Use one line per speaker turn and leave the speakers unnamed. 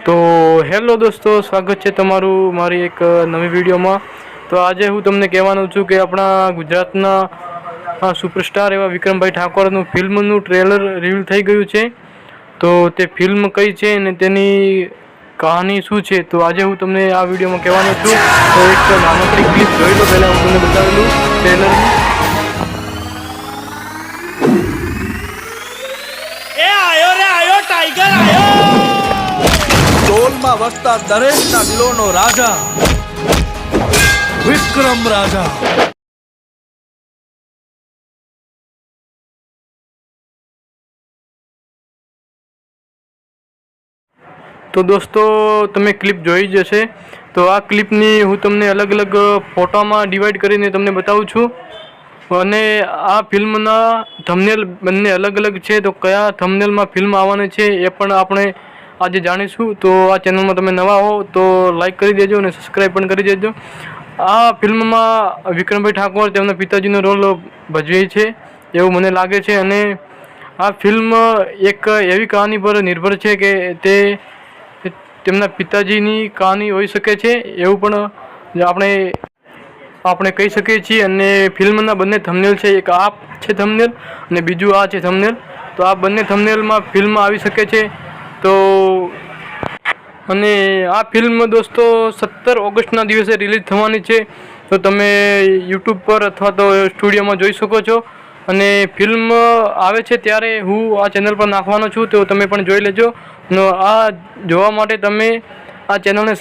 તો હેલો દોસ્તો, સ્વાગત છે તમારું મારી એક નવી વિડીયોમાં। તો આજે હું તમને કહેવાનો છું કે આપણા ગુજરાતના સુપરસ્ટાર એવા વિક્રમભાઈ ઠાકોરનું ફિલ્મનું ટ્રેલર રિવીલ થઈ ગયું છે। તો તે ફિલ્મ કઈ છે અને તેની કહાની શું છે, તો આજે હું તમને આ વિડીયોમાં કહેવાનો છું। તો એક નાનકડી ક્લિપ જોઈ લો, પહેલાં હું તમને બતાવેલું ટ્રેલરની।
टाइगर आयो टोल में वसता दरेक ना दिलों नो राजा विक्रम राजा।
તો દોસ્તો, તમે ક્લિપ જોઈ જશે। તો આ ક્લિપની હું તમને અલગ અલગ ફોટામાં ડિવાઈડ કરીને તમને બતાવું છું અને આ ફિલ્મના થંબનેલ બંને અલગ અલગ છે। તો કયા થંબનેલમાં ફિલ્મ આવવાની છે એ પણ આપણે આજે જાણીશું। તો આ ચેનલમાં તમે નવા હો તો લાઈક કરી દેજો અને સબસ્ક્રાઈબ પણ કરી દેજો। આ ફિલ્મમાં વિક્રમભાઈ ઠાકોર તેમના પિતાજીનો રોલ ભજવે છે એવું મને લાગે છે અને આ ફિલ્મ એક એવી કહાની પર નિર્ભર છે કે તે તેમના પિતાજીની કહાની હોઈ શકે છે એવું પણ આપણે કહી શકીએ છીએ। અને ફિલ્મના બંને થંબનેલ છે, એક આ છે થંબનેલ અને બીજું આ છે થંબનેલ। તો આ બંને થંબનેલમાં ફિલ્મ આવી શકે છે। તો અને આ ફિલ્મ દોસ્તો 17 ઓગસ્ટના દિવસે રિલીઝ થવાની છે। તો તમે યુટ્યુબ પર અથવા તો સ્ટુડિયોમાં જોઈ શકો છો અને ફિલ્મ આવે છે ત્યારે હું આ ચેનલ પર નાખવાનો છું, તો તમે પણ જોઈ લેજો। આ જોવા માટે તમે આ ચેનલને